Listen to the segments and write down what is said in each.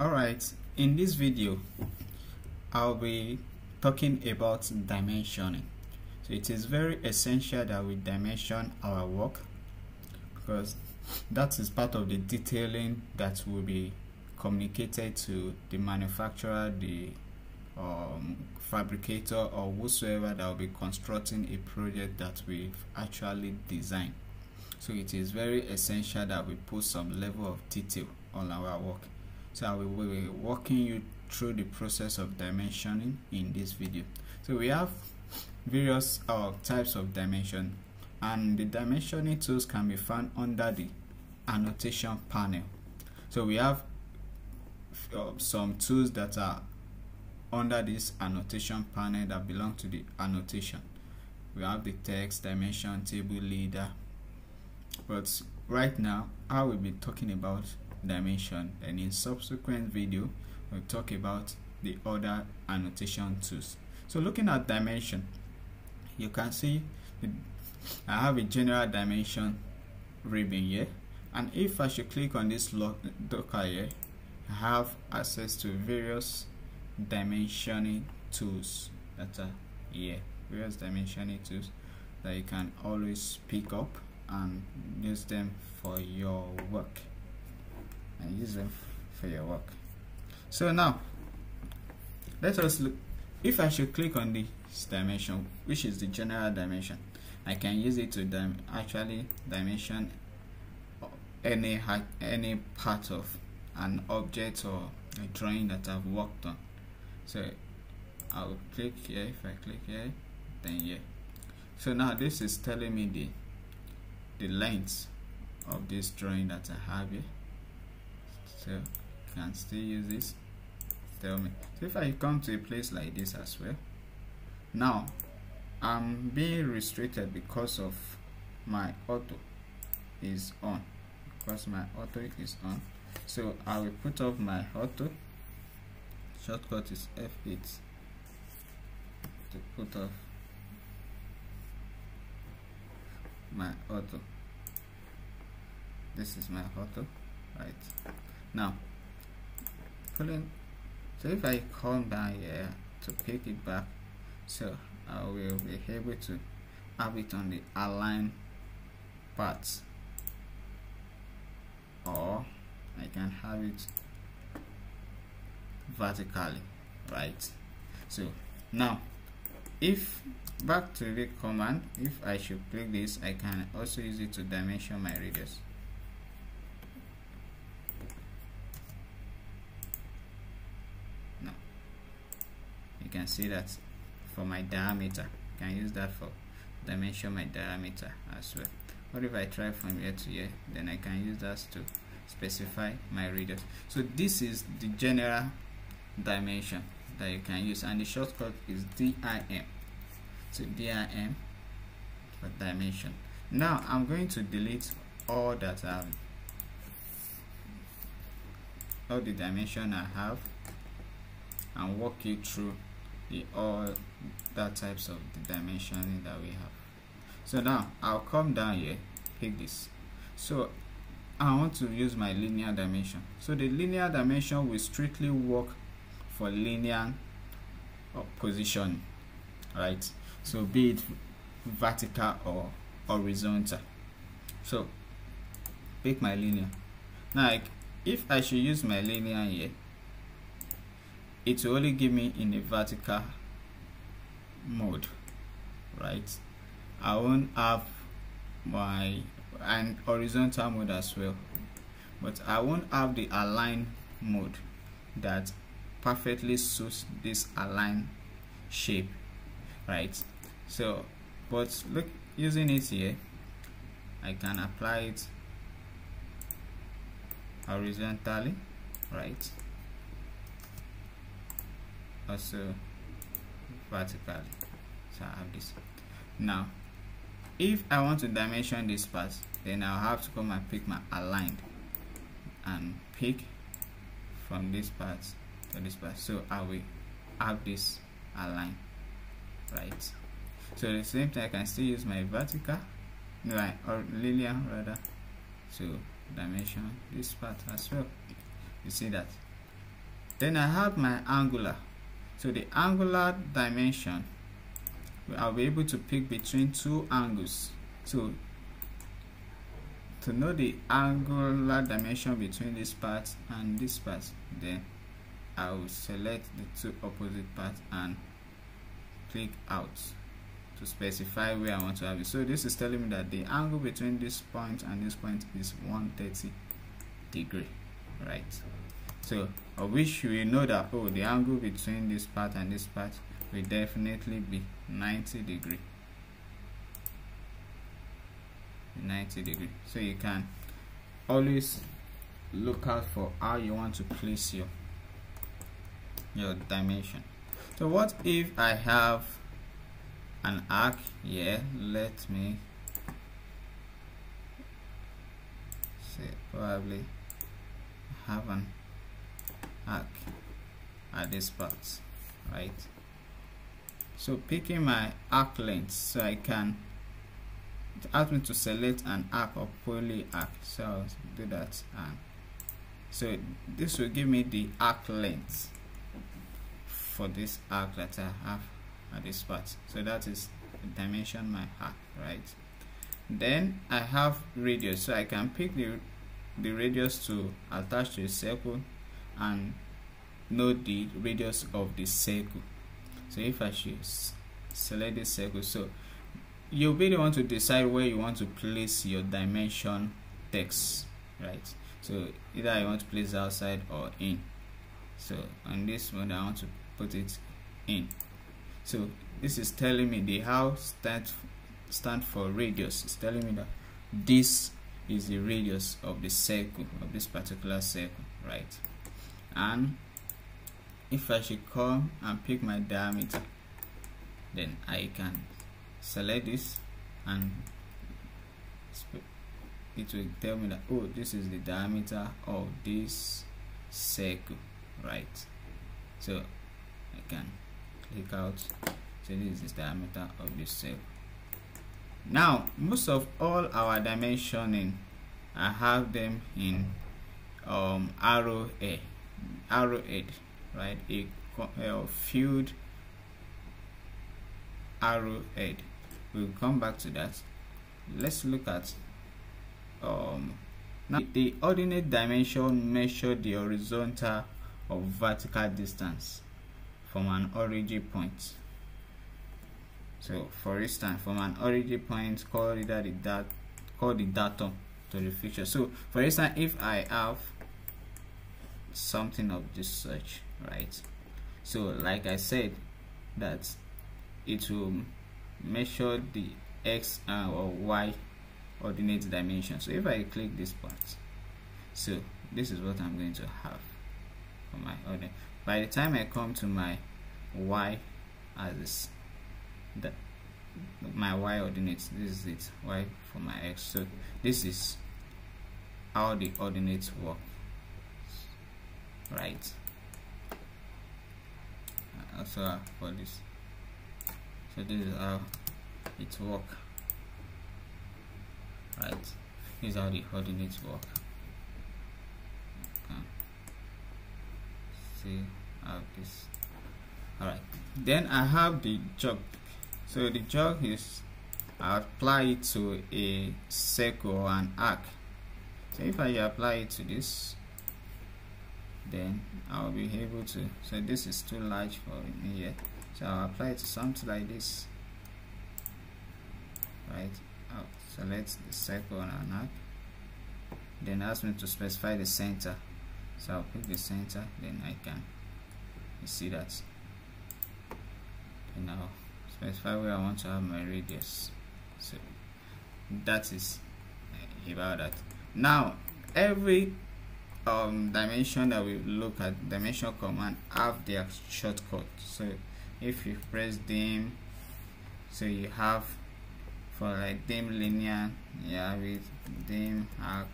Alright, in this video I'll be talking about dimensioning. So it is very essential that we dimension our work, because that is part of the detailing that will be communicated to the manufacturer, the fabricator, or whosoever that will be constructing a project that we've actually designed. So it is very essential that we put some level of detail on our work. So I will be walking you through the process of dimensioning in this video. So we have various types of dimension, and the dimensioning tools can be found under the annotation panel. So we have some tools that are under this annotation panel that belong to the annotation. We have the text, dimension, table, leader. But right now I will be talking about dimension, and in subsequent video we'll talk about the other annotation tools. So looking at dimension, you can see I have a general dimension ribbon here, and if I should click on this docker here, I have access to various dimensioning tools that are here, various dimensioning tools that you can always pick up and use them for your work. So now let us look. If I should click on this dimension, which is the general dimension, I can use it to actually dimension any part of an object or a drawing that I've worked on. So I will click here. If I click here, then here. So now this is telling me the length of this drawing that I have here. So you can still use this. Tell me. So if I come to a place like this as well, now I'm being restricted because of my auto is on. So I will put off my auto. Shortcut is F8 to put off my auto. This is my auto, right? Now so if I come down here to pick it back, so I will be able to have it on the align parts, or I can have it vertically, right? So now if back to the command, if I should click this, I can also use it to dimension my radius. Now you can see that for my diameter, I can use that for dimension my diameter as well. What if I try from here to here? Then I can use that to specify my radius. So this is the general dimension that you can use, and the shortcut is DIM. So DIM for dimension. Now I'm going to delete all that all the dimension I have and walk you through all that types of the dimensioning that we have. So now I'll come down here, pick this. So I want to use my linear dimension. So the linear dimension will strictly work for linear position, right? So be it vertical or horizontal. So pick my linear. Now if I should use my linear here, it will only give me in a vertical mode, right? I won't have my horizontal mode as well, but I won't have the align mode that perfectly suits this align shape, right? So but look, using it here, I can apply it horizontally, right? Also vertically. So I have this. Now if I want to dimension this part, then I'll have to come and pick my aligned and pick from this part to this part. So I will have this align, right? So at the same time I can still use my vertical, or linear rather, to dimension this part as well. You see that Then I have my angular. So the angular dimension, I'll be able to pick between two angles. So to know the angular dimension between this part and this part, then I will select the two opposite parts and click out to specify where I want to have it. So this is telling me that the angle between this point and this point is 130 degree, right? So I wish we know that, oh, the angle between this part and this part will definitely be 90 degree. 90 degree. So you can always look out for how you want to place your dimension. So what if I have an arc here? Let me say probably have an arc at this part, right? So picking my arc length, so I can, it asks me to select an arc or poly arc, so I'll do that. And so this will give me the arc length for this arc that I have at this part. So that is the dimension my arc, right? Then I have radius, so I can pick the radius to attach to a circle and know the radius of the circle. So if I should select this circle, so you'll be the one to decide where you want to place your dimension text, right? So either I want to place outside or in. So on this one I want to put it in. So this is telling me the how stand for radius. It's telling me that this is the radius of the circle, of this particular circle, right? And if I should come and pick my diameter, then I can select this and it will tell me that, oh, this is the diameter of this circle, right? So I can click out. So this is the diameter of this circle. Now most of all our dimensioning, I have them in arrowhead, right? A field arrowhead. We'll come back to that. Let's look at now the ordinate dimension measure the horizontal or vertical distance from an origin point. So for instance, from an origin point, call the datum to the fixture. So for instance, if I have something of this such, right? So like I said, that it will measure the x or y ordinate dimension. So if I click this part, so this is what I'm going to have for my ordinate. By the time I come to my y as this, my y ordinates, this is it, y for my x. So this is how the ordinates work, right? Also for this, so this is how it work, right? This is how the coordinates work. Okay. See how this. All right. Then I have the jog. So the jog is, I apply it to a circle or an arc. So if I apply it to this, then I'll be able to. So this is too large for me here. So I'll apply it to something like this, right? I'll select the circle and an arc. Then ask me to specify the center. So I'll pick the center. Then I can, you see that. And I'll specify where I want to have my radius. So that is about that. Now every dimension that we look at, dimension command, have their shortcut. So if you press dim, so you have for like dim linear, you have it, dim arc,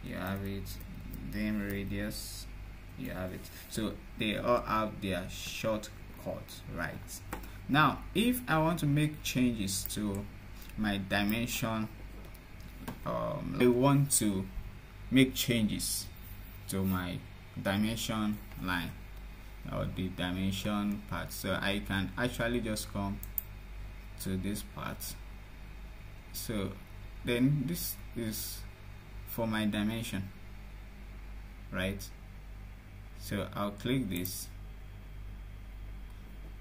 you have it, dim radius, you have it. So they all have their shortcut, right? Now if I want to make changes to my dimension, I want to make changes to my dimension line or the dimension part. So I can actually just come to this part. So then this is for my dimension, right? So I'll click this,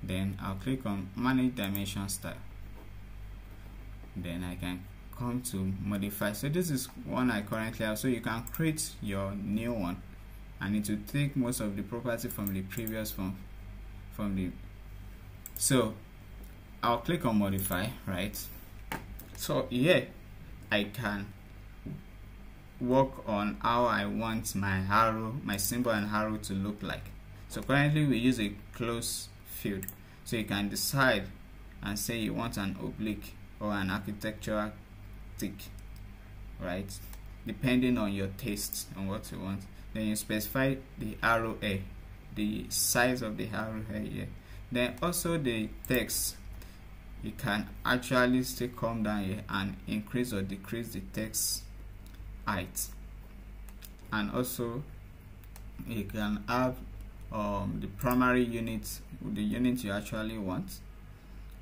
then I'll click on manage dimension style, then I can come to modify. So this is one I currently have, so you can create your new one and it will take most of the property from the previous one so I'll click on modify, right? So here I can work on how I want my arrow, my symbol and arrow to look like. So currently we use a close field, so you can decide and say you want an oblique or an architectural tick, right, depending on your taste on what you want. Then you specify the arrow head, the size of the arrow head here. Then also the text, you can actually still come down here and increase or decrease the text height, and also you can have the primary unit, the unit you actually want,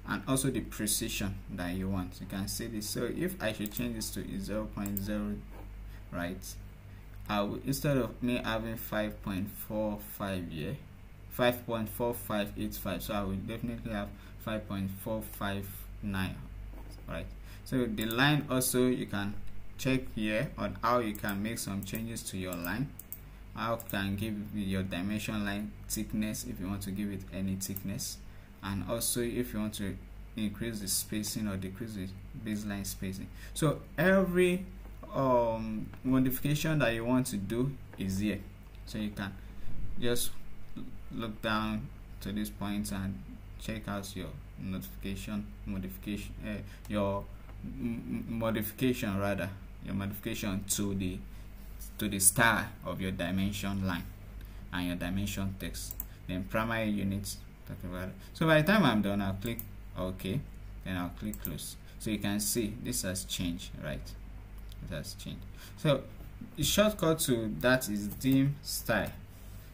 and also the precision that you want. You can see this. So if I should change this to 0.0, right, I will, instead of me having 5.45 here, 5.4585, so I will definitely have 5.459, right? So the line also, you can check here on how you can make some changes to your line. How you can give your dimension line thickness if you want to give it any thickness, and also if you want to increase the spacing or decrease the baseline spacing. So every modification that you want to do is here. So you can just look down to this point and check out your modification to the style of your dimension line and your dimension text. Then primary units, talk about it. So by the time I'm done, I'll click OK, then I'll click close. So you can see this has changed, right? It has changed. So the shortcut to that is dim style.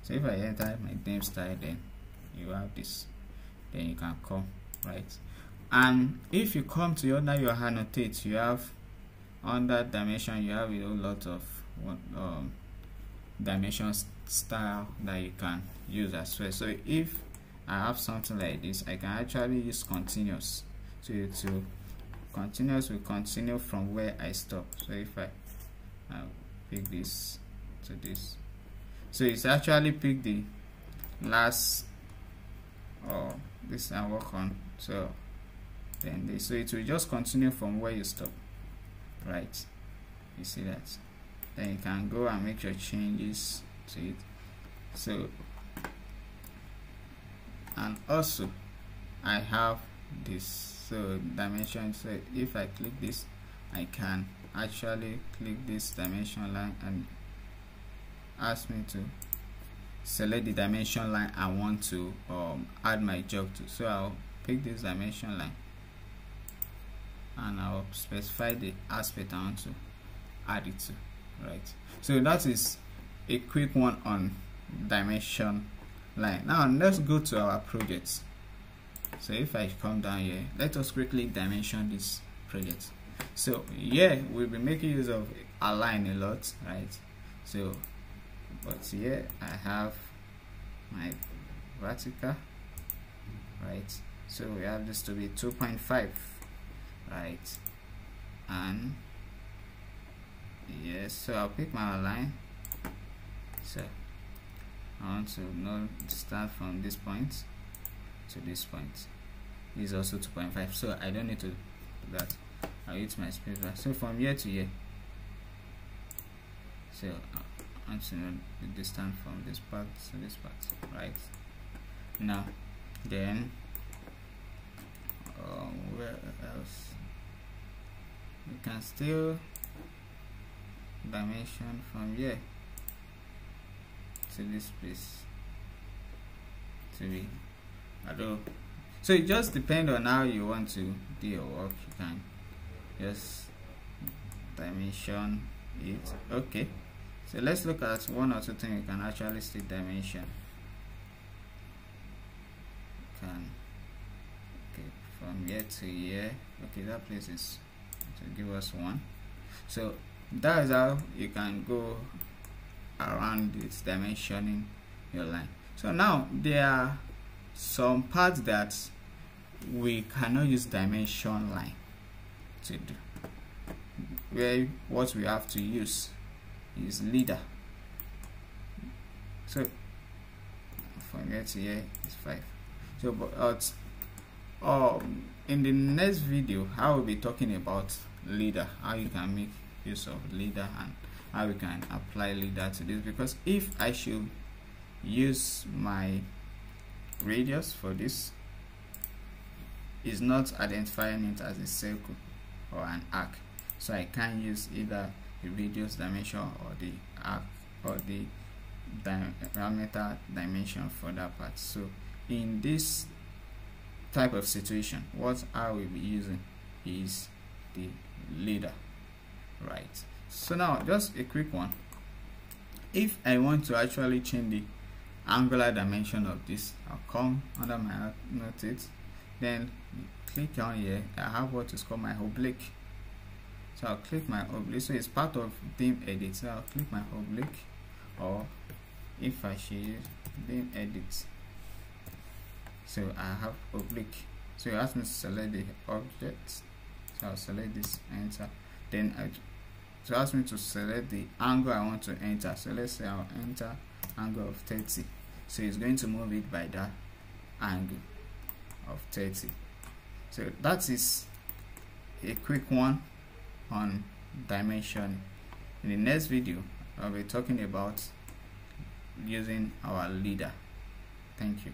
So if I enter my dim style, then you have this, then you can come, right? And if you come to under your annotate, you have under dimension, you have a whole lot of dimension style that you can use as well. So if I have something like this, I can actually use continuous. So continuous will continue from where I stop. So if I pick this to this, so it's actually pick the last this I work on. So then this, so it will just continue from where you stop, right? You see that? Then you can go and make your changes to it. So, and also I have this, so dimension. So if I click this, I can actually click this dimension line and ask me to select the dimension line I want to add my jog to. So I'll pick this dimension line and I'll specify the aspect I want to add it to, right? So that is a quick one on dimension line. Now let's go to our project. So if I come down here, let us quickly dimension this project. So yeah, we'll be making use of align a lot, right? So but here I have my vertical, right? So we have this to be 2.5, right? And yes, so I'll pick my line. So I want to start from this point to this point. This is also 2.5, so I don't need to do that. I'll use my space bar. So from here to here, so I want to know the distance from this part to this part, right? Now then where else you can still dimension from here to this place to be, I don't know. So it just depends on how you want to do your work. You can just dimension it. Okay, So let's look at one or two things you can actually still dimension. Okay, from here to here. Okay, that place is to give us 1. So that is how you can go around this dimensioning your line. So now there are some parts that we cannot use dimension line to do, where what we have to use is leader. So from here to here is 5. So but in the next video I will be talking about leader, how you can make use of leader and how we can apply leader to this, because if I should use my radius for this, is not identifying it as a circle or an arc, so I can't use either the radius dimension or the arc or the diameter dimension for that part. So in this type of situation, what I will be using is the leader, right? So now just a quick one. If I want to actually change the angular dimension of this, I'll come under my annotate, then click on here. I have what is called my oblique. So I'll click my oblique. So it's part of theme edit. So I'll click my oblique, or if I should use theme edit, so I have oblique. So it asks me to select the object. So I'll select this, enter. Then so ask me to select the angle I want to enter. So let's say I'll enter angle of 30. So it's going to move it by that angle of 30. So that is a quick one on dimension. In the next video I'll be talking about using our leader. Thank you.